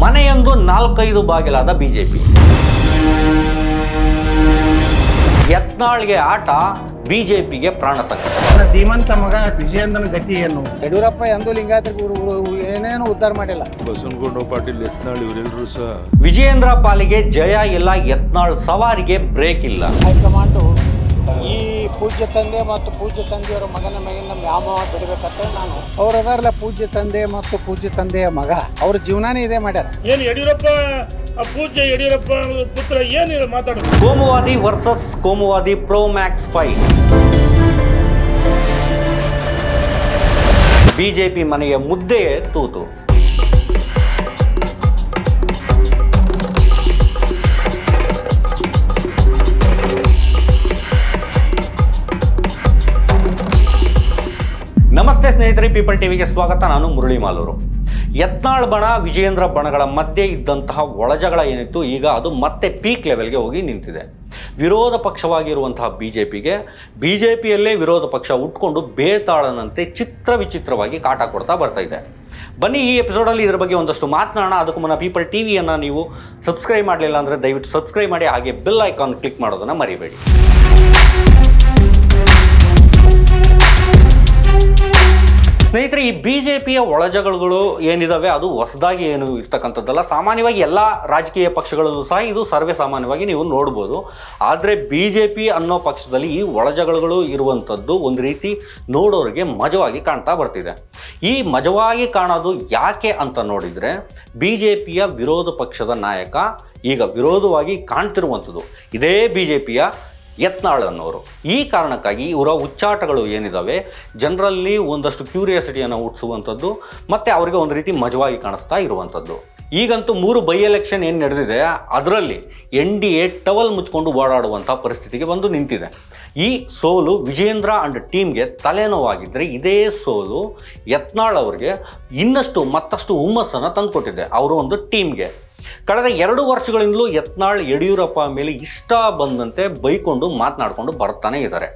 ಮನೆಯೊಂದು 4-5 ಬಾಗಿಲಾದ BJP. ಯತ್ನಾಳ್ಗೆ ಆಟ, ಬಿಜೆಪಿಗೆ ಪ್ರಾಣ ಸಂಕಟ. ಧೀಮಂತ ಮಗ ವಿಜಯೇಂದ್ರನ ಗತಿ ಏನು? ಯಡಿಯೂರಪ್ಪ ಎಂದೂ ಲಿಂಗಾಯತರಿಗೆ ಏನೇನು ಉದ್ಧಾರ ಮಾಡಿಲ್ಲ. ಬಸವನಗೌಡ ಪಾಟೀಲ್, ಯತ್ನಾಳ್ ಇವರೆಲ್ಲರೂ ಸಹ ವಿಜಯೇಂದ್ರ ಪಾಲಿಗೆ ಜಯ ಇಲ್ಲ, ಯತ್ನಾಳ್ ಸವಾರಿಗೆ ಬ್ರೇಕ್ ಇಲ್ಲ. ಹೈಕಮಾಂಡು ಈ ಪೂಜ್ಯ ತಂದೆ ಮತ್ತು ಪೂಜ್ಯ ತಂದೆಯವರ ಮಗನ ಮೇಗಿನ ವ್ಯಾಮೋಹ ಬಿಡಬೇಕಂತ ನಾನು ಅವರದಾರಲ್ಲ ಪೂಜ್ಯ ತಂದೆ ಮತ್ತು ಪೂಜ್ಯ ತಂದೆಯ ಮಗ ಅವ್ರ ಜೀವನಾನೇ ಇದೇ ಮಾಡ್ಯಾರ. ಏನು ಯಡಿಯೂರಪ್ಪ ಪೂಜ್ಯ ಯಡಿಯೂರಪ್ಪ ಪುತ್ರ ಏನು ಮಾತಾಡೋದು? ಕೋಮುವಾದಿ ವರ್ಸಸ್ ಕೋಮುವಾದಿ ಪ್ರೋ ಮ್ಯಾಕ್ಸ್ ಫೈಟ್. ಬಿಜೆಪಿ ಮನೆಯ ಮುದ್ದೆ ತೂತು. ನಮಸ್ತೆ ಸ್ನೇಹಿತರೆ, ಪೀಪಲ್ ಟಿವಿಗೆ ಸ್ವಾಗತ. ನಾನು ಮುರಳಿ ಮಾಲೂರು. ಯತ್ನಾಳ್ ಬಣ, ವಿಜಯೇಂದ್ರ ಬಣಗಳ ಮಧ್ಯೆ ಇದ್ದಂತಹ ಒಳಜಗಳ ಏನಿತ್ತು, ಈಗ ಅದು ಮತ್ತೆ ಪೀಕ್ ಲೆವೆಲ್ಗೆ ಹೋಗಿ ನಿಂತಿದೆ. ವಿರೋಧ ಪಕ್ಷವಾಗಿರುವಂತಹ ಬಿಜೆಪಿಯಲ್ಲೇ ವಿರೋಧ ಪಕ್ಷ ಉಟ್ಕೊಂಡು ಬೇತಾಳನಂತೆ ಚಿತ್ರ ವಿಚಿತ್ರವಾಗಿ ಕಾಟ ಕೊಡ್ತಾ ಬರ್ತಾ ಇದೆ. ಬನ್ನಿ, ಈ ಎಪಿಸೋಡಲ್ಲಿ ಇದರ ಬಗ್ಗೆ ಒಂದಷ್ಟು ಮಾತನಾಡೋಣ. ಅದಕ್ಕೂ ಮುನ್ನ ಪೀಪಲ್ ಟಿವಿಯನ್ನು ನೀವು ಸಬ್ಸ್ಕ್ರೈಬ್ ಮಾಡಲಿಲ್ಲ ಅಂದರೆ ದಯವಿಟ್ಟು ಸಬ್ಸ್ಕ್ರೈಬ್ ಮಾಡಿ, ಹಾಗೆ ಬೆಲ್ ಐಕಾನ್ ಕ್ಲಿಕ್ ಮಾಡೋದನ್ನು ಮರಿಬೇಡಿ. ಸ್ನೇಹಿತರೆ, ಈ ಬಿಜೆಪಿಯ ಒಳಜಗಳಗಳು ಏನಿದಾವೆ ಅದು ಹೊಸದಾಗಿ ಏನು ಇರ್ತಕ್ಕಂಥದ್ದಲ್ಲ. ಸಾಮಾನ್ಯವಾಗಿ ಎಲ್ಲ ರಾಜಕೀಯ ಪಕ್ಷಗಳಲ್ಲೂ ಸಹ ಇದು ಸರ್ವೇ ಸಾಮಾನ್ಯವಾಗಿ ನೀವು ನೋಡ್ಬೋದು. ಆದರೆ ಬಿಜೆಪಿ ಅನ್ನೋ ಪಕ್ಷದಲ್ಲಿ ಈ ಒಳಜಗಳಗಳು ಇರುವಂಥದ್ದು ಒಂದು ರೀತಿ ನೋಡೋರಿಗೆ ಮಜವಾಗಿ ಕಾಣ್ತಾ ಬರ್ತಿದೆ. ಈ ಮಜವಾಗಿ ಕಾಣೋದು ಯಾಕೆ ಅಂತ ನೋಡಿದರೆ, ಬಿಜೆಪಿಯ ವಿರೋಧ ಪಕ್ಷದ ನಾಯಕ ಈಗ ವಿರೋಧವಾಗಿ ಕಾಣ್ತಿರುವಂಥದ್ದು ಇದೇ ಬಿಜೆಪಿಯ ಯತ್ನಾಳ್ ಅನ್ನೋರು. ಈ ಕಾರಣಕ್ಕಾಗಿ ಇವರ ಉಚ್ಚಾಟಗಳು ಏನಿದ್ದಾವೆ ಜನರಲ್ಲಿ ಒಂದಷ್ಟು ಕ್ಯೂರಿಯಾಸಿಟಿಯನ್ನು ಹುಟ್ಟಿಸುವಂಥದ್ದು ಮತ್ತು ಅವರಿಗೆ ಒಂದು ರೀತಿ ಮಜವಾಗಿ ಕಾಣಿಸ್ತಾ ಇರುವಂಥದ್ದು. ಈಗಂತೂ 3 ಬೈ ಎಲೆಕ್ಷನ್ ಏನು ನಡೆದಿದೆ ಅದರಲ್ಲಿ NDA ಟವಲ್ ಮುಚ್ಕೊಂಡು ಓಡಾಡುವಂಥ ಪರಿಸ್ಥಿತಿಗೆ ಬಂದು ನಿಂತಿದೆ. ಈ ಸೋಲು ವಿಜಯೇಂದ್ರ ಅಂಡ್ ಟೀಮ್ಗೆ ತಲೆನೋವಾಗಿದ್ದರೆ, ಇದೇ ಸೋಲು ಯತ್ನಾಳ್ ಅವರಿಗೆ ಮತ್ತಷ್ಟು ಹುಮ್ಮಸ್ಸನ್ನು ತಂದುಕೊಟ್ಟಿದೆ ಅವರು ಒಂದು ಟೀಮ್ಗೆ. ಕಳೆದ 2 ವರ್ಷಗಳಿಂದಲೂ ಯತ್ನಾಳ್ ಯಡಿಯೂರಪ್ಪ ಮೇಲೆ ಇಷ್ಟ ಬಂದಂತೆ ಬೈಕೊಂಡು ಮಾತನಾಡಿಕೊಂಡು ಬರ್ತಾನೆ ಇದ್ದಾರೆ.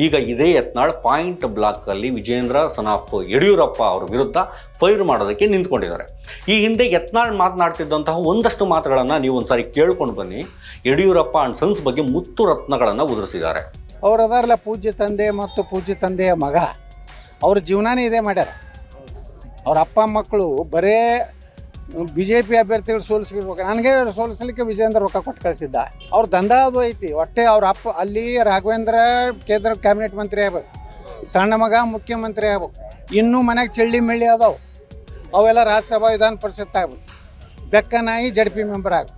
ಈಗ ಇದೇ ಯತ್ನಾಳ್ ಪಾಯಿಂಟ್ ಬ್ಲಾಕಲ್ಲಿ ವಿಜಯೇಂದ್ರ ಸನ್ ಆಫ್ ಯಡಿಯೂರಪ್ಪ ಅವ್ರ ವಿರುದ್ಧ ಫೈರ್ ಮಾಡೋದಕ್ಕೆ ನಿಂತ್ಕೊಂಡಿದ್ದಾರೆ. ಈ ಹಿಂದೆ ಯತ್ನಾಳ್ ಮಾತನಾಡ್ತಿದ್ದಂತಹ ಒಂದಷ್ಟು ಮಾತುಗಳನ್ನು ನೀವು ಒಂದ್ಸಾರಿ ಕೇಳ್ಕೊಂಡು ಬನ್ನಿ. ಯಡಿಯೂರಪ್ಪ ಅಂಡ್ ಸನ್ಸ್ ಬಗ್ಗೆ ಮುತ್ತು ರತ್ನಗಳನ್ನು ಉದುರಿಸಿದ್ದಾರೆ. ಅವರದಾರಲ್ಲ ಪೂಜ್ಯ ತಂದೆ ಮತ್ತು ಪೂಜ್ಯ ತಂದೆಯ ಮಗ ಅವ್ರ ಜೀವನಾನೇ ಇದೇ ಮಾಡ್ಯಾರ. ಅವ್ರ ಅಪ್ಪ ಮಕ್ಕಳು ಬರೇ BJP ಅಭ್ಯರ್ಥಿಗಳು ಸೋಲಿಸಿರ್ಬೇಕು, ನನಗೆ ಸೋಲಿಸಲಿಕ್ಕೆ ವಿಜಯೇಂದ್ರ ರೊಕ್ಕ ಕೊಟ್ಟು ಕಳಿಸಿದ್ದ. ಅವ್ರ ದಂಧ ಅದು ಐತಿ. ಒಟ್ಟೆ ಅವ್ರ ಅಪ್ಪ ಅಲ್ಲಿ ರಾಘವೇಂದ್ರ ಕೇಂದ್ರ ಕ್ಯಾಬಿನೆಟ್ ಮಂತ್ರಿ ಆಗ್ಬೇಕು, ಸಣ್ಣ ಮಗ ಮುಖ್ಯಮಂತ್ರಿ ಆಗ್ಬೇಕು, ಇನ್ನೂ ಮನೆಗೆ ಚಳ್ಳಿ ಮೆಳ್ಳಿ ಅದಾವು, ಅವೆಲ್ಲ ರಾಜ್ಯಸಭಾ ವಿಧಾನ ಪರಿಷತ್ ಆಗ್ಬೇಕು, ಬೆಕ್ಕನಾಯಿ JDP ಮೆಂಬರ್ ಆಗ್ಬೇಕು.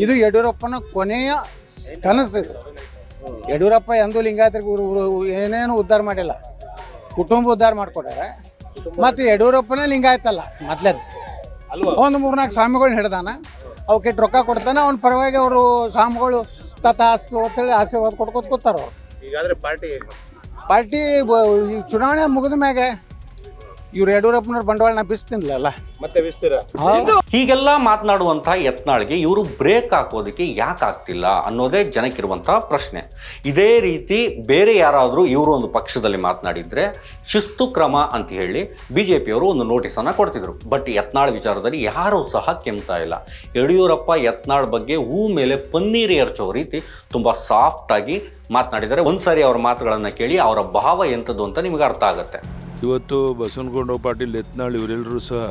ಇದು ಯಡಿಯೂರಪ್ಪನ ಕೊನೆಯ ಕನಸು. ಯಡಿಯೂರಪ್ಪ ಎಂದೂ ಲಿಂಗಾಯತರಿಗೆ ಏನೇನು ಉದ್ಧಾರ ಮಾಡಿಲ್ಲ, ಕುಟುಂಬ ಉದ್ಧಾರ ಮಾಡಿಕೊಡ್ಯಾರ. ಮತ್ತು ಯಡಿಯೂರಪ್ಪನೇ ಲಿಂಗಾಯತಲ್ಲ, ಮೊದಲೇದು ಒಂದು 3-4 ಸ್ವಾಮಿಗಳನ್ನ ಹಿಡ್ದಾನ, ಅವಕ್ಕೆ ರೊಕ್ಕ ಕೊಡ್ತಾನೆ. ಅವ್ನ ಪರವಾಗಿ ಅವರು ಸ್ವಾಮಿಗಳು ತಥಾಸ್ತು ಅಂತೇಳಿ ಆಶೀರ್ವಾದ ಕೊಟ್ಕೋತ ಕೂತಾರ. ಅವ್ರು ಈಗಾದ್ರೆ ಪಾರ್ಟಿ ಚುನಾವಣೆ ಮುಗಿದ ಮ್ಯಾಗೆ ಇವ್ರು ಯಡಿಯೂರಪ್ಪನವ್ರು ಬಂಡವಾಳ ಬಿಸ್ತಿನ್ಲಲ್ಲ ಮತ್ತೆ ಬಿಸ್ತೀರ. ಹೀಗೆಲ್ಲ ಮಾತನಾಡುವಂಥ ಯತ್ನಾಳ್ಗೆ ಇವರು ಬ್ರೇಕ್ ಹಾಕೋದಕ್ಕೆ ಯಾಕೆ ಆಗ್ತಿಲ್ಲ ಅನ್ನೋದೇ ಜನಕ್ಕಿರುವಂತಹ ಪ್ರಶ್ನೆ. ಇದೇ ರೀತಿ ಬೇರೆ ಯಾರಾದರೂ ಇವರು ಒಂದು ಪಕ್ಷದಲ್ಲಿ ಮಾತನಾಡಿದರೆ ಶಿಸ್ತು ಕ್ರಮ ಅಂತ ಹೇಳಿ ಬಿಜೆಪಿಯವರು ಒಂದು ನೋಟಿಸನ್ನು ಕೊಡ್ತಿದ್ರು. ಬಟ್ ಯತ್ನಾಳ್ ವಿಚಾರದಲ್ಲಿ ಯಾರೂ ಸಹ ಕೆಮ್ತಾ ಇಲ್ಲ. ಯಡಿಯೂರಪ್ಪ ಯತ್ನಾಳ್ ಬಗ್ಗೆ ಹೂ ಮೇಲೆ ಪನ್ನೀರ್ ಎರಚೋ ರೀತಿ ತುಂಬ ಸಾಫ್ಟಾಗಿ ಮಾತನಾಡಿದ್ದಾರೆ. ಒಂದ್ಸಾರಿ ಅವರ ಮಾತುಗಳನ್ನು ಕೇಳಿ ಅವರ ಭಾವ ಎಂಥದ್ದು ಅಂತ ನಿಮಗೆ ಅರ್ಥ ಆಗುತ್ತೆ. ಇವತ್ತು ಬಸವನಗೌಡ ಪಾಟೀಲ್, ಯತ್ನಾಳ್ ಇವರೆಲ್ಲರೂ ಸಹ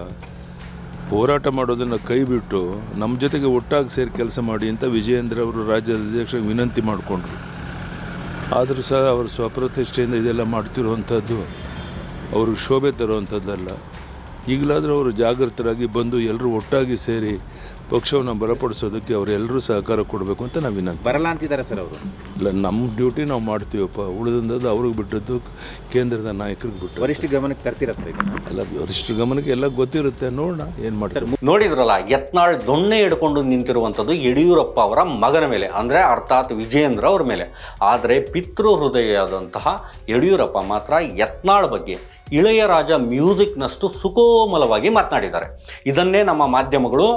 ಹೋರಾಟ ಮಾಡೋದನ್ನು ಕೈ ಬಿಟ್ಟು ನಮ್ಮ ಜೊತೆಗೆ ಒಟ್ಟಾಗಿ ಸೇರಿ ಕೆಲಸ ಮಾಡಿ ಅಂತ ವಿಜಯೇಂದ್ರ ಅವರು ರಾಜ್ಯದ ಅಧ್ಯಕ್ಷರಿಗೆ ವಿನಂತಿ ಮಾಡಿಕೊಂಡ್ರು. ಆದರೂ ಸಹ ಅವರು ಸ್ವಪ್ರತಿಷ್ಠೆಯಿಂದ ಇದೆಲ್ಲ ಮಾಡ್ತಿರುವಂಥದ್ದು ಅವ್ರಿಗೆ ಶೋಭೆ ತರುವಂಥದ್ದಲ್ಲ. ಈಗಲಾದರೂ ಅವರು ಜಾಗೃತರಾಗಿ ಬಂದು ಎಲ್ಲರೂ ಒಟ್ಟಾಗಿ ಸೇರಿ ಪಕ್ಷವನ್ನು ಬಲಪಡಿಸೋದಕ್ಕೆ ಅವರೆಲ್ಲರೂ ಸಹಕಾರ ಕೊಡಬೇಕು ಅಂತ ನಾವು ವಿನಂತಿ. ಬರಲ್ಲ ಅಂತಿದ್ದಾರೆ ಸರ್ ಅವರು. ಇಲ್ಲ, ನಮ್ಮ ಡ್ಯೂಟಿ ನಾವು ಮಾಡ್ತೀವಪ್ಪ, ಉಳಿದಂಥದ್ದು ಅವ್ರಿಗೆ ಬಿಟ್ಟದ್ದು ಕೇಂದ್ರದ ನಾಯಕರಿಗೆ ಬಿಟ್ಟು. ವರಿಷ್ಠ ಗಮನಕ್ಕೆ ತರ್ತೀರಾ ಸರ್? ಎಲ್ಲ ವರಿಷ್ಠ ಗಮನಕ್ಕೆ ಎಲ್ಲ ಗೊತ್ತಿರುತ್ತೆ, ನೋಡೋಣ ಏನು ಮಾಡ್ತಾರೆ. ನೋಡಿದ್ರಲ್ಲ, ಯತ್ನಾಳ್ ದೊಣ್ಣೆ ಹಿಡ್ಕೊಂಡು ನಿಂತಿರುವಂಥದ್ದು ಯಡಿಯೂರಪ್ಪ ಅವರ ಮಗನ ಮೇಲೆ, ಅಂದರೆ ಅರ್ಥಾತ್ ವಿಜಯೇಂದ್ರ ಅವ್ರ ಮೇಲೆ. ಆದರೆ ಪಿತೃ ಹೃದಯದಂತಹ ಯಡಿಯೂರಪ್ಪ ಮಾತ್ರ ಯತ್ನಾಳ್ ಬಗ್ಗೆ ಇಳೆಯರಾಜ ಮ್ಯೂಸಿಕ್ನಷ್ಟು ಸುಕೋಮಲವಾಗಿ ಮಾತನಾಡಿದ್ದಾರೆ. ಇದನ್ನೇ ನಮ್ಮ ಮಾಧ್ಯಮಗಳು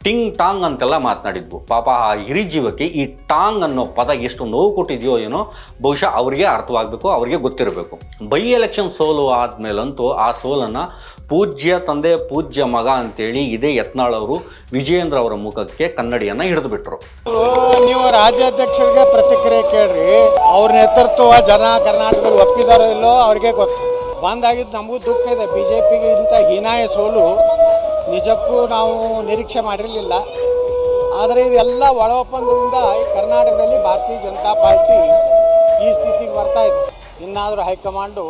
ಟಿಂಗ್ ಟಾಂಗ್ ಅಂತೆಲ್ಲ ಮಾತನಾಡಿದ್ವು. ಪಾಪ ಆ ಹಿರಿಜೀವಕ್ಕೆ ಈ ಟಾಂಗ್ ಅನ್ನೋ ಪದ ಎಷ್ಟು ನೋವು ಕೊಟ್ಟಿದೆಯೋ ಏನೋ ಬಹುಶಃ ಅವರಿಗೆ ಅರ್ಥವಾಗಬೇಕು, ಅವರಿಗೆ ಗೊತ್ತಿರಬೇಕು. ಬೈ ಎಲೆಕ್ಷನ್ ಸೋಲು ಆದಮೇಲಂತೂ ಆ ಸೋಲನ್ನು ಪೂಜ್ಯ ತಂದೆ ಪೂಜ್ಯ ಮಗ ಅಂತೇಳಿ ಇದೇ ಯತ್ನಾಳ್ ಅವರು ವಿಜಯೇಂದ್ರ ಅವರ ಮುಖಕ್ಕೆ ಕನ್ನಡಿಯನ್ನು ಹಿಡಿದು ಬಿಟ್ಟರು. ನೀವು ರಾಜ್ಯಾಧ್ಯಕ್ಷರಿಗೆ ಪ್ರತಿಕ್ರಿಯೆ ಕೇಳ್ರಿ, ಅವ್ರ ನೇತೃತ್ವ ಜನ ಕರ್ನಾಟಕದಲ್ಲಿ ಒಪ್ಪಿದಾರೋ ಇಲ್ಲೋ ಅವ್ರಿಗೆ ಗೊತ್ತು. ಬಂದಾಗಿದ್ದು ನಮಗೂ ದುಃಖ ಇದೆ. BJPಗೆ ಇಂಥ ಹೀನಾಯ ಸೋಲು ನಿಜಕ್ಕೂ ನಾವು ನಿರೀಕ್ಷೆ ಮಾಡಿರಲಿಲ್ಲ. ಆದರೆ ಇದೆಲ್ಲ ಒಳ ಒಪ್ಪಂದದಿಂದ ಕರ್ನಾಟಕದಲ್ಲಿ ಭಾರತೀಯ ಜನತಾ ಪಾರ್ಟಿ ಈ ಸ್ಥಿತಿಗೆ ಬರ್ತಾ ಇದೆ. ಇನ್ನಾದರೂ ಹೈಕಮಾಂಡು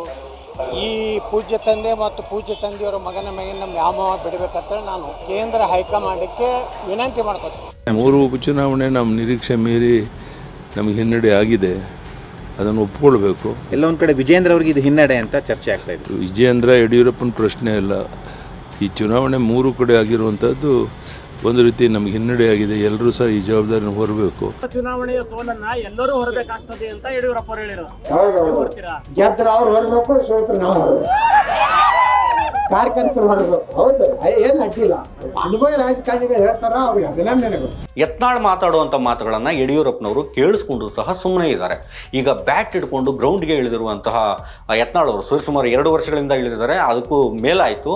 ಈ ಪೂಜ್ಯ ತಂದೆ ಮತ್ತು ಪೂಜ್ಯ ತಂದೆಯವರ ಮಗನ ಮೇಗಿನ ವ್ಯಾಮೋಹ ಬಿಡಬೇಕಂತ ನಾನು ಕೇಂದ್ರ ಹೈಕಮಾಂಡಕ್ಕೆ ವಿನಂತಿ ಮಾಡ್ಕೊತೀನಿ. 3 ಉಪಚುನಾವಣೆ ನಮ್ಮ ನಿರೀಕ್ಷೆ ಮೀರಿ ನಮಗೆ ಹಿನ್ನಡೆ ಆಗಿದೆ, ಅದನ್ನು ಒಪ್ಕೊಳ್ಬೇಕು. ಎಲ್ಲ ಒಂದು ಕಡೆ ವಿಜೇಂದ್ರ ಅವ್ರಿಗೆ ಇದು ಹಿನ್ನಡೆ ಅಂತ ಚರ್ಚೆ ಆಗ್ತಾ ಇದೆ. ವಿಜಯೇಂದ್ರ ಯಡಿಯೂರಪ್ಪನ ಪ್ರಶ್ನೆ ಇಲ್ಲ. ಈ ಚುನಾವಣೆ 3 ಕಡೆ ಆಗಿರುವಂಥದ್ದು ಒಂದು ರೀತಿ ನಮಗೆ ಹಿನ್ನಡೆ ಆಗಿದೆ. ಎಲ್ಲರೂ ಸಹ ಈ ಜವಾಬ್ದಾರಿನ ಹೊರಬೇಕು. ಚುನಾವಣೆಯ ಸೋಲನ್ನ ಎಲ್ಲರೂ ಹೊರಬೇಕಾಗ್ತದೆ ಅಂತ ಯಡಿಯೂರಪ್ಪ ಅವರು ಹೇಳಿದ್ರು. ಗೆದ್ರೆ ಅವ್ರು ಹೊರಬೇಕು, ಸೋತ್ರ ನಾವು ಕಾರ್ಯಕರ್ತರು ಹೊರಬೇಕು. ಹೌದು, ಏನು ಅಡ್ಡಿಲ್ಲ. ಅನುಭವ ರಾಜಕಾರಣಿಗಳು ಹೇಳ್ತಾರ, ಅವ್ರಿಗೆ ಅಭಿನಂದನೆಗಳು. ಯತ್ನಾಳ್ ಮಾತಾಡುವಂಥ ಮಾತುಗಳನ್ನು ಯಡಿಯೂರಪ್ಪನವರು ಕೇಳಿಸ್ಕೊಂಡು ಸಹ ಸುಮ್ಮನೆ ಇದ್ದಾರೆ. ಈಗ ಬ್ಯಾಟ್ ಹಿಡ್ಕೊಂಡು ಗ್ರೌಂಡ್ಗೆ ಇಳಿದಿರುವಂತಹ ಯತ್ನಾಳ್ ಅವರು ಸುಮಾರು 2 ವರ್ಷಗಳಿಂದ ಇಳಿದಿದ್ದಾರೆ. ಅದಕ್ಕೂ ಮೇಲಾಯಿತು.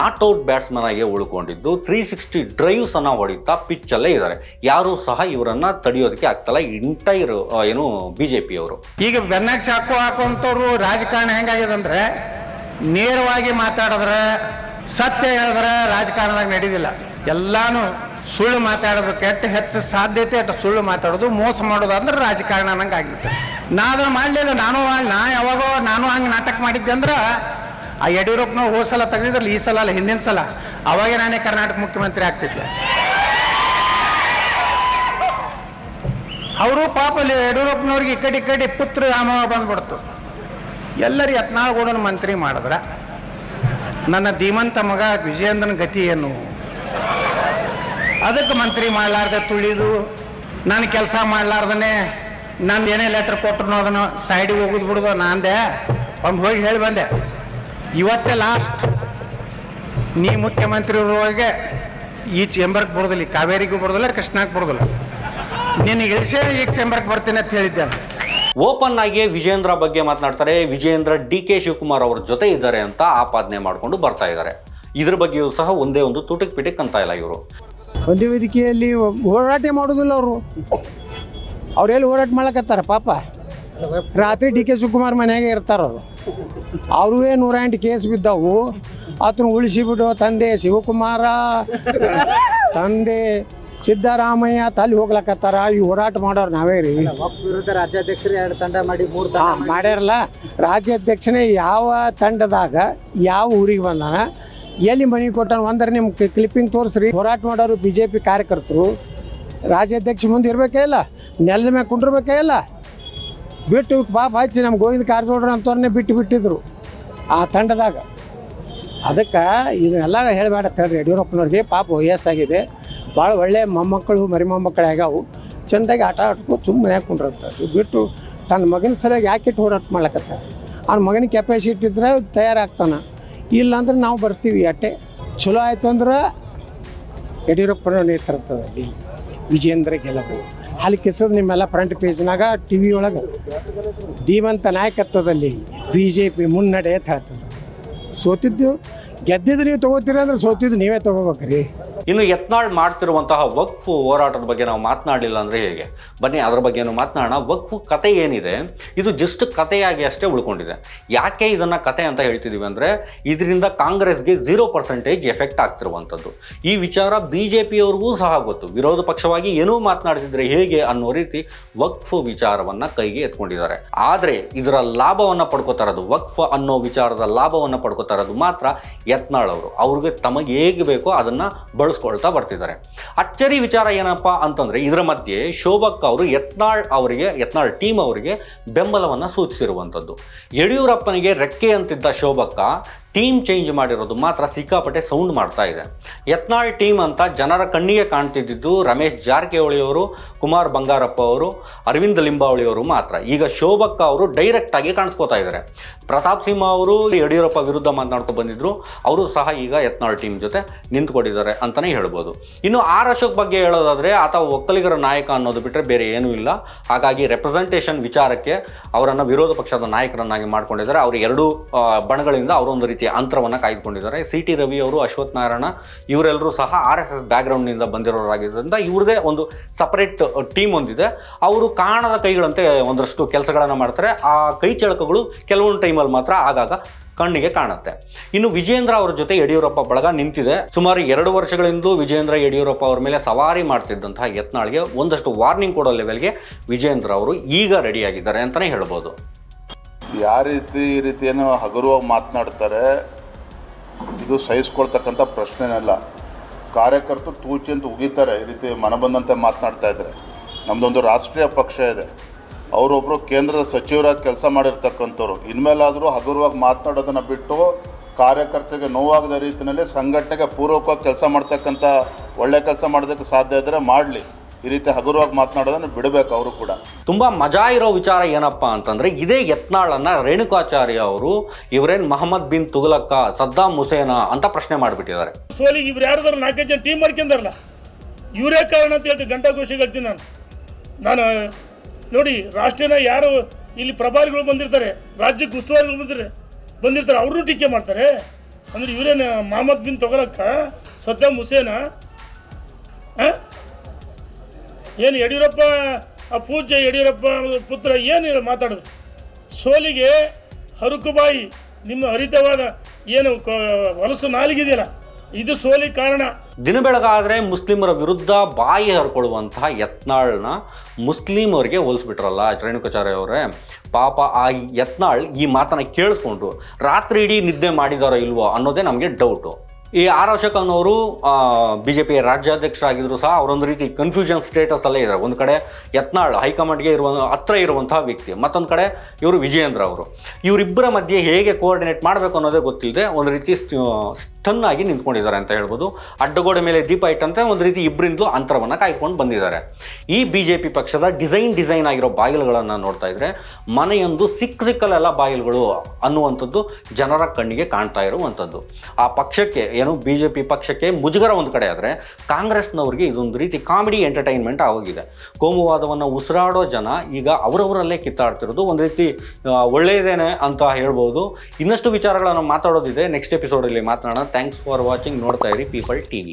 ನಾಟ್ಔಟ್ ಬ್ಯಾಟ್ಸ್ಮನ್ ಆಗಿ ಉಳ್ಕೊಂಡಿದ್ದು 360 ಡ್ರೈವ್ಸನ್ನು ಹೊಡಿತಾ ಪಿಚ್ಚಲ್ಲೇ ಇದ್ದಾರೆ. ಯಾರೂ ಸಹ ಇವರನ್ನು ತಡೆಯೋದಕ್ಕೆ ಆಗ್ತಲ್ಲ. ಎಂಟೈರ್ ಏನು BJP ಅವರು ಈಗ ಬೆನ್ನಾಗ ಚಾಕು ಹಾಕುವಂಥವ್ರು ರಾಜಕಾರಣ ಹೆಂಗಾಗಿದೆ ಅಂದ್ರೆ, ನೇರವಾಗಿ ಮಾತಾಡಿದ್ರೆ, ಸತ್ಯ ಹೇಳಿದ್ರೆ ರಾಜಕಾರಣದಾಗ ನಡೆಯೋದಿಲ್ಲ. ಎಲ್ಲಾನು ಸುಳ್ಳು ಮಾತಾಡೋದು, ಕೆಟ್ಟ ಹೆಚ್ಚು ಸಾಧ್ಯತೆ ಅಷ್ಟು ಸುಳ್ಳು ಮಾತಾಡೋದು, ಮೋಸ ಮಾಡೋದು ಅಂದ್ರೆ ರಾಜಕಾರಣ ಅನ್ನಂಗೆ ಆಗಿರುತ್ತೆ. ನಾ ಅದನ್ನು ಮಾಡಲಿಲ್ಲ. ನಾ ಯಾವಾಗೋ ನಾನು ಹಂಗೆ ನಾಟಕ ಮಾಡಿದ್ದೆ ಅಂದ್ರೆ ಆ ಯಡಿಯೂರಪ್ಪನವ್ರು ಹೋದ ಸಲ ತೆಗೆದಿದ್ರಲ್ಲ, ಈ ಸಲ ಅಲ್ಲ ಹಿಂದಿನ ಸಲ, ಅವಾಗೇ ನಾನೇ ಕರ್ನಾಟಕ ಮುಖ್ಯಮಂತ್ರಿ ಆಗ್ತಿದ್ದೆ. ಅವರು ಪಾಪ ಅಲ್ಲಿ ಯಡಿಯೂರಪ್ಪನವ್ರಿಗೆ ಈ ಕಡೆ ಪುತ್ರ ವ್ಯಾಮೋಹ ಬಂದ್ಬಿಡ್ತು. ಎಲ್ಲರೂ ಯತ್ನಾಳ್ ಮಂತ್ರಿ ಮಾಡಿದ್ರ ನನ್ನ ಧೀಮಂತ ಮಗ ವಿಜಯೇಂದ್ರನ ಗತಿ ಏನು? ಅದಕ್ಕೆ ಮಂತ್ರಿ ಮಾಡಲಾರ್ದೆ ತುಳಿದು, ನಾನು ಕೆಲಸ ಮಾಡಲಾರ್ದೇ ನಂದು ಏನೇ ಲೆಟರ್ ಕೊಟ್ಟರು ಅದನ್ನು ಸೈಡಿಗೆ ಹೋಗುದು ಬಿಡುದು ನಾಂದೆ ಒಂದು ಹೋಗಿ ಹೇಳಿ ಬಂದೆ. ಇವತ್ತೇ ಲಾಸ್ಟ್, ನೀ ಮುಖ್ಯಮಂತ್ರಿ ಇರುವಾಗೆ ಈ ಚೇಂಬರ್ಗೆ ಬರೋದಿಲ್ಲ, ಕಾವೇರಿಗೂ ಬರೋದಿಲ್ಲ, ಕೃಷ್ಣಾಗೆ ಬರೋದಿಲ್ಲ, ನಿನಗೆ ಇಳಿಸೇ ಈಗ ಚೇಂಬರ್ಗೆ ಬರ್ತೀನಿ ಅಂತ ಹೇಳಿದ್ದೆ. ಓಪನ್ ಆಗಿ ವಿಜೇಂದ್ರ ಬಗ್ಗೆ ಮಾತನಾಡ್ತಾರೆ. ವಿಜೇಂದ್ರ DK ಶಿವಕುಮಾರ್ ಅವ್ರ ಜೊತೆ ಇದ್ದಾರೆ ಅಂತ ಆಪಾದನೆ ಮಾಡಿಕೊಂಡು ಬರ್ತಾ ಇದ್ದಾರೆ. ಇದ್ರ ಬಗ್ಗೆಯೂ ಸಹ ಒಂದೇ ಒಂದು ತುಟಕ್ ಪಿಟಕ್ ಅಂತ ಇಲ್ಲ. ಇವರು ಒಂದೇ ವೇದಿಕೆಯಲ್ಲಿ ಹೋರಾಟ ಮಾಡೋದಿಲ್ಲ. ಅವ್ರೆಲ್ಲಿ ಹೋರಾಟ ಮಾಡಕತ್ತಾರ? ಪಾಪ ರಾತ್ರಿ DK ಶಿವಕುಮಾರ್ ಮನೆಯಾಗೆ ಇರ್ತಾರ. ಅವ್ರೂ 108 ಕೇಸ್ ಬಿದ್ದಾವು. ಆತನ ಉಳಿಸಿಬಿಟ್ಟು ತಂದೆ ಶಿವಕುಮಾರ, ತಂದೆ ಸಿದ್ದರಾಮಯ್ಯ ತಲ್ಲಿ ಹೋಗ್ಲಕತ್ತಾರ. ಈ ಹೋರಾಟ ಮಾಡೋರು ನಾವೇ ರೀ. ವಿರುದ್ಧ ರಾಜ್ಯಾಧ್ಯಕ್ಷರು 2 ತಂಡ ಮಾಡಿ 3 ಮಾಡ್ಯಾರಲ್ಲ. ರಾಜ್ಯಾಧ್ಯಕ್ಷನೇ ಯಾವ ತಂಡದಾಗ ಯಾವ ಊರಿಗೆ ಬಂದಾನ, ಎಲ್ಲಿ ಮನೆ ಕೊಟ್ಟಾನ ಒಂದರೆ ನಿಮ್ಮ ಕ್ಲಿಪ್ಪಿಂಗ್ ತೋರಿಸ್ರಿ. ಹೋರಾಟ ಮಾಡೋರು BJP ಕಾರ್ಯಕರ್ತರು ರಾಜ್ಯಾಧ್ಯಕ್ಷ ಮುಂದೆ ಇರಬೇಕೇ ಇಲ್ಲ, ನೆಲದ ಮ್ಯಾಗ ಕುಂಡಿರ್ಬೇಕೇ ಇಲ್ಲ. ಬಿಟ್ಟು ಪಾಪ ಹಚ್ಚಿ ನಮ್ಮ ಗೋವಿಂದ ಕಾರಜೋಳ್ರ ಅಂತವ್ರನ್ನೇ ಬಿಟ್ಟಿದ್ರು ಆ ತಂಡದಾಗ. ಅದಕ್ಕೆ ಇದನ್ನೆಲ್ಲ ಹೇಳಬೇಡ ಹೇಳ್ರಿ ಯಡಿಯೂರಪ್ಪನವ್ರಿಗೆ. ಪಾಪ ವಯಸ್ಸಾಗಿದೆ, ಭಾಳ ಒಳ್ಳೆ ಮೊಮ್ಮಕ್ಕಳು ಮರಿ ಮೊಮ್ಮಕ್ಕಳು ಆಗ್ಯಾವು. ಚೆಂದಾಗಿ ಆಟ ಆಡ್ಕೊಂಡು ಸುಮ್ಮನೆ ಕುಂಡ್ರಂತಾರೆ. ಬಿಟ್ಟು ತನ್ನ ಮಗನ ಸಲುವಾಗಿ ಯಾಕಿಟ್ಟು ಹೋರಾಟ ಮಾಡ್ಲಕತ್ತಾರೆ. ಅವ್ನ ಮಗನಿಗೆ ಕೆಪಾಸಿಟಿ ಇದ್ರೆ ತಯಾರಾಗ್ತಾನೆ, ಇಲ್ಲಾಂದ್ರೆ ನಾವು ಬರ್ತೀವಿ ಅಟ್ಟೆ. ಚಲೋ ಆಯಿತು ಅಂದ್ರೆ ಯಡಿಯೂರಪ್ಪನ ನೇತೃತ್ವದಲ್ಲಿ ವಿಜೇಂದ್ರ ಗೆಲುವು. ಅಲ್ಲಿ ಕಿಸೋದು ನಿಮ್ಮೆಲ್ಲ ಫ್ರಂಟ್ ಪೇಜ್ನಾಗ TV ಒಳಗೆ ಧೀಮಂತ ನಾಯಕತ್ವದಲ್ಲಿ BJP ಮುನ್ನಡೆ ಅಂತ ಹೇಳ್ತಾರೆ. ಸೋತಿದ್ದು ಗೆದ್ದಿದ್ದು ನೀವು ತೊಗೋತೀರಿ ಅಂದ್ರೆ ಸೋತಿದ್ದು ನೀವೇ ತೊಗೋಬೇಕ್ರಿ. ಇನ್ನು ಯತ್ನಾಳ್ ಮಾಡ್ತಿರುವಂತಹ ವಕ್ಫ್ ಹೋರಾಟದ ಬಗ್ಗೆ ನಾವು ಮಾತನಾಡಲಿಲ್ಲ ಅಂದರೆ ಹೇಗೆ? ಬನ್ನಿ ಅದರ ಬಗ್ಗೆನೂ ಮಾತನಾಡೋಣ. ವಕ್ಫ್ ಕತೆ ಏನಿದೆ, ಇದು ಜಸ್ಟ್ ಕತೆಯಾಗಿ ಅಷ್ಟೇ ಉಳ್ಕೊಂಡಿದೆ. ಯಾಕೆ ಇದನ್ನು ಕತೆ ಅಂತ ಹೇಳ್ತಿದ್ದೀವಿ ಅಂದರೆ, ಇದರಿಂದ ಕಾಂಗ್ರೆಸ್ಗೆ 0% ಎಫೆಕ್ಟ್ ಆಗ್ತಿರುವಂಥದ್ದು. ಈ ವಿಚಾರ BJPಯವ್ರಿಗೂ ಸಹ ಗೊತ್ತು. ವಿರೋಧ ಪಕ್ಷವಾಗಿ ಏನೂ ಮಾತನಾಡ್ತಿದ್ರೆ ಹೇಗೆ ಅನ್ನೋ ರೀತಿ ವಕ್ಫ್ ವಿಚಾರವನ್ನು ಕೈಗೆ ಎತ್ಕೊಂಡಿದ್ದಾರೆ. ಆದರೆ ಇದರ ಲಾಭವನ್ನು ಪಡ್ಕೋತಾ ಇರೋದು, ವಕ್ಫ್ ಅನ್ನೋ ವಿಚಾರದ ಲಾಭವನ್ನು ಪಡ್ಕೋತಾ ಇರೋದು ಮಾತ್ರ ಯತ್ನಾಳ್ ಅವರು. ಅವ್ರಿಗೆ ತಮಗೆ ಹೇಗೆ ಬೇಕೋ ಅದನ್ನು ಬಳಸ್ಕೊಳ್ತಾ ಬರ್ತಿದ್ದಾರೆ. ಅಚ್ಚರಿ ವಿಚಾರ ಏನಪ್ಪ ಅಂತಂದರೆ, ಇದರ ಮಧ್ಯೆ ಶೋಭಕ್ಕ ಅವರು ಯತ್ನಾಳ್ ಟೀಮ್ ಅವರಿಗೆ ಬೆಂಬಲವನ್ನು ಸೂಚಿಸಿರುವಂಥದ್ದು. ಯಡಿಯೂರಪ್ಪನಿಗೆ ರೆಕ್ಕೆ ಅಂತಿದ್ದ ಶೋಭಕ್ಕ ಟೀಮ್ ಚೇಂಜ್ ಮಾಡಿರೋದು ಮಾತ್ರ ಸಿಕ್ಕಾಪಟ್ಟೆ ಸೌಂಡ್ ಮಾಡ್ತಾ ಇದೆ. ಯತ್ನಾಳ್ ಟೀಮ್ ಅಂತ ಜನರ ಕಣ್ಣಿಗೆ ಕಾಣ್ತಿದ್ದು ರಮೇಶ್ ಜಾರಕಿಹೊಳಿ ಅವರು, ಕುಮಾರ್ ಬಂಗಾರಪ್ಪ ಅವರು, ಅರವಿಂದ್ ಲಿಂಬಾವಳಿ ಅವರು ಮಾತ್ರ. ಈಗ ಶೋಭಕ್ಕ ಅವರು ಡೈರೆಕ್ಟ್ ಆಗಿ ಕಾಣಿಸ್ಕೋತಾ ಇದ್ದಾರೆ. ಪ್ರತಾಪ್ ಸಿಂಹ ಅವರು ಯಡಿಯೂರಪ್ಪ ವಿರುದ್ಧ ಮಾತನಾಡ್ಕೊ ಬಂದಿದ್ರು, ಅವರು ಸಹ ಈಗ ಯತ್ನಾಳ್ ಟೀಮ್ ಜೊತೆ ನಿಂತ್ಕೊಂಡಿದ್ದಾರೆ ಅಂತಲೇ ಹೇಳ್ಬೋದು. ಇನ್ನು ಆರ್ ಅಶೋಕ್ ಬಗ್ಗೆ ಹೇಳೋದಾದರೆ ಆತ ಒಕ್ಕಲಿಗರ ನಾಯಕ ಅನ್ನೋದು ಬಿಟ್ಟರೆ ಬೇರೆ ಏನೂ ಇಲ್ಲ. ಹಾಗಾಗಿ ರೆಪ್ರೆಸೆಂಟೇಷನ್ ವಿಚಾರಕ್ಕೆ ಅವರನ್ನು ವಿರೋಧ ಪಕ್ಷದ ನಾಯಕರನ್ನಾಗಿ ಮಾಡ್ಕೊಂಡಿದ್ದಾರೆ. ಅವರು ಎರಡೂ ಬಣಗಳಿಂದ ಅವರೊಂದು ರೀತಿಯ ಅಂತರವನ್ನು ಕಾಯ್ದುಕೊಂಡಿದ್ದಾರೆ. CT ರವಿ ಅವರು, ಅಶ್ವಥ್ ನಾರಾಯಣ ಇವರೆಲ್ಲರೂ ಸಹ RSS ಬ್ಯಾಕ್ಗ್ರೌಂಡ್ನಿಂದ ಬಂದಿರೋರಾಗಿದ್ದರಿಂದ ಇವ್ರದೇ ಒಂದು ಸಪರೇಟ್ ಟೀಮ್ ಒಂದಿದೆ. ಅವರು ಕಾಣದ ಕೈಗಳಂತೆ ಒಂದಷ್ಟು ಕೆಲಸಗಳನ್ನು ಮಾಡ್ತಾರೆ. ಆ ಕೈ ಚಳಕಗಳು ಕೆಲವೊಂದು ಟೈಮಲ್ಲಿ ಮಾತ್ರ ಆಗಾಗ ಕಣ್ಣಿಗೆ ಕಾಣುತ್ತೆ. ಇನ್ನು ವಿಜೇಂದ್ರ ಅವರ ಜೊತೆ ಯಡಿಯೂರಪ್ಪ ಬಳಗ ನಿಂತಿದೆ. ಸುಮಾರು 2 ವರ್ಷಗಳಿಂದ ವಿಜೇಂದ್ರ ಯಡಿಯೂರಪ್ಪ ಅವರ ಮೇಲೆ ಸವಾರಿ ಮಾಡ್ತಿದ್ದಂತಹ ಯತ್ನಾಳ್ಗೆ ಒಂದಷ್ಟು ವಾರ್ನಿಂಗ್ ಕೊಡೋ ಲೆವೆಲ್ಗೆ ವಿಜೇಂದ್ರ ಅವರು ಈಗ ರೆಡಿಯಾಗಿದ್ದಾರೆ ಅಂತಲೇ ಹೇಳ್ಬೋದು. ಯಾವ ರೀತಿ ಈ ರೀತಿ ಏನು ಹಗುರವಾಗಿ ಮಾತನಾಡ್ತಾರೆ, ಇದು ಸಹಿಸ್ಕೊಳ್ತಕ್ಕಂಥ ಪ್ರಶ್ನೆನಲ್ಲ. ಕಾರ್ಯಕರ್ತರು ತೂಚಿ ಅಂತ ಉಗಿತಾರೆ ಈ ರೀತಿ ಮನಬಂದಂತೆ ಮಾತನಾಡ್ತಾ ಇದ್ದಾರೆ. ನಮ್ಮದೊಂದು ರಾಷ್ಟ್ರೀಯ ಪಕ್ಷ ಇದೆ, ಅವರೊಬ್ಬರು ಕೇಂದ್ರದ ಸಚಿವರಾಗಿ ಕೆಲಸ ಮಾಡಿರ್ತಕ್ಕಂಥವ್ರು. ಇನ್ಮೇಲಾದರೂ ಹಗುರವಾಗಿ ಮಾತನಾಡೋದನ್ನು ಬಿಟ್ಟು ಕಾರ್ಯಕರ್ತರಿಗೆ ನೋವಾಗದ ರೀತಿಯಲ್ಲಿ ಸಂಘಟನೆಗೆ ಪೂರ್ವಕವಾಗಿ ಕೆಲಸ ಮಾಡ್ತಕ್ಕಂಥ ಒಳ್ಳೆ ಕೆಲಸ ಮಾಡೋದಕ್ಕೆ ಸಾಧ್ಯ ಇದ್ದರೆ ಮಾಡಲಿ. ಈ ರೀತಿ ಹಗುರವಾಗಿ ಮಾತನಾಡೋದನ್ನು ಬಿಡಬೇಕು ಅವರು ಕೂಡ. ತುಂಬ ಮಜಾ ಇರೋ ವಿಚಾರ ಏನಪ್ಪ ಅಂತಂದರೆ, ಇದೇ ಯತ್ನಾಳನ್ನು ರೇಣುಕಾಚಾರ್ಯ ಅವರು ಇವರೇನು ಮೊಹಮ್ಮದ್ ಬಿನ್ ತುಘಲಕ್ಕ, ಸದ್ದಾಂ ಹುಸೇನ ಅಂತ ಪ್ರಶ್ನೆ ಮಾಡಿಬಿಟ್ಟಿದ್ದಾರೆ. ಸೋಲಿಗೆ ಇವ್ರು ಯಾರ್ದಾರು 4 ಜನ ಟೀಮ್ ಮಾಡ್ಕೊಂಡಾರಲ್ಲ, ಇವರೇ ಕಾರಣ ಅಂತ ಹೇಳ್ತೀನಿ. ಗಂಟಾಘೋಷಿಗೆ ಹೇಳ್ತೀನಿ ನಾನು ನೋಡಿ, ರಾಷ್ಟ್ರೀಯ ಯಾರು ಇಲ್ಲಿ ಪ್ರಭಾರಿಗಳು ಬಂದಿರ್ತಾರೆ, ರಾಜ್ಯಕ್ಕೆ ಉಸ್ತುವಾರಿಗಳು ಬಂದಿರ್ತಾರೆ, ಅವ್ರನ್ನೂ ಟೀಕೆ ಮಾಡ್ತಾರೆ. ಅಂದರೆ ಇವರೇನು ಮೊಹಮ್ಮದ್ ಬಿನ್ ತುಘಲಕ್ಕ, ಸದ್ದಾಂ ಹುಸೇನ? ಏನು ಯಡಿಯೂರಪ್ಪ ಪೂಜ್ಯ ಯಡಿಯೂರಪ್ಪ ಪುತ್ರ ಏನು ಮಾತಾಡೋದು? ಸೋಲಿಗೆ ಹರುಕುಬಾಯಿ, ನಿಮ್ಮ ಹರಿತವಾದ ಏನು ಹೊಲಸು ನಾಲಿಗಿದೆಯಲ್ಲ, ಇದು ಸೋಲಿಗೆ ಕಾರಣ. ದಿನ ಬೆಳಗಾದರೆ ಮುಸ್ಲಿಮರ ವಿರುದ್ಧ ಬಾಯಿ ಹರ್ಕೊಳ್ಳುವಂತಹ ಯತ್ನಾಳ್ನ ಮುಸ್ಲಿಮರಿಗೆ ಹೋಲಿಸ್ಬಿಟ್ರಲ್ಲ ರೇಣುಕಾಚಾರ್ಯ ಅವರೇ. ಪಾಪ ಆ ಯತ್ನಾಳ್ ಈ ಮಾತನ್ನು ಕೇಳಿಸ್ಕೊಂಡು ರಾತ್ರಿ ಇಡೀ ನಿದ್ದೆ ಮಾಡಿದಾರೋ ಇಲ್ವೋ ಅನ್ನೋದೇ ನಮಗೆ ಡೌಟು. ಈ ಆರ್ ಅಶೋಕ್ ಅನ್ನೋರು BJP ರಾಜ್ಯಾಧ್ಯಕ್ಷರಾಗಿದ್ರು ಸಹ ಅವರೊಂದು ರೀತಿ ಕನ್ಫ್ಯೂಷನ್ ಸ್ಟೇಟಸ್ ಅಲ್ಲೇ ಇದ್ದಾರೆ. ಒಂದು ಕಡೆ ಯತ್ನಾಳ್ ಹೈಕಮಾಂಡ್ಗೆ ಹತ್ರ ಇರುವಂತಹ ವ್ಯಕ್ತಿ, ಮತ್ತೊಂದು ಕಡೆ ಇವರು ವಿಜಯೇಂದ್ರ ಅವರು. ಇವರಿಬ್ಬರ ಮಧ್ಯೆ ಹೇಗೆ ಕೋಆರ್ಡಿನೇಟ್ ಮಾಡಬೇಕು ಅನ್ನೋದೇ ಗೊತ್ತಿಲ್ಲದೆ ಒಂದು ರೀತಿ ಸ್ಟನ್ ಆಗಿ ನಿಂತ್ಕೊಂಡಿದ್ದಾರೆ ಅಂತ ಹೇಳ್ಬೋದು. ಅಡ್ಡಗೋಡೆ ಮೇಲೆ ದೀಪ ಇಟ್ಟಂತೆ ಒಂದು ರೀತಿ ಇಬ್ಬರಿಂದಲೂ ಅಂತರವನ್ನು ಕಾಯ್ಕೊಂಡು ಬಂದಿದ್ದಾರೆ. ಈ BJP ಪಕ್ಷದ ಡಿಸೈನ್ ಆಗಿರೋ ಬಾಗಿಲುಗಳನ್ನು ನೋಡ್ತಾ ಇದ್ರೆ ಮನೆಯೊಂದು ಸಿಕ್ಕಲೆಲ್ಲ ಬಾಗಿಲುಗಳು ಅನ್ನುವಂಥದ್ದು ಜನರ ಕಣ್ಣಿಗೆ ಕಾಣ್ತಾ ಇರುವಂಥದ್ದು. ಆ ಪಕ್ಷಕ್ಕೆ ಏನು BJP ಪಕ್ಷಕ್ಕೆ ಮುಜುಗರ ಒಂದು ಕಡೆ ಆದರೆ, ಕಾಂಗ್ರೆಸ್ನವ್ರಿಗೆ ಇದೊಂದು ರೀತಿ ಕಾಮಿಡಿ ಎಂಟರ್ಟೈನ್ಮೆಂಟ್ ಆಗೋಗಿದೆ. ಕೋಮುವಾದವನ್ನು ಉಸಿರಾಡೋ ಜನ ಈಗ ಅವರವರಲ್ಲೇ ಕಿತ್ತಾಡ್ತಿರೋದು ಒಂದು ರೀತಿ ಒಳ್ಳೆಯದೇನೆ ಅಂತ ಹೇಳ್ಬೋದು. ಇನ್ನಷ್ಟು ವಿಚಾರಗಳನ್ನು ಮಾತಾಡೋದಿದೆ, ನೆಕ್ಸ್ಟ್ ಎಪಿಸೋಡಲ್ಲಿ ಮಾತನಾಡೋಣ. Thanks for watching. ನೋಡ್ತಾ ಇರಿ ಪೀಪಲ್ TV.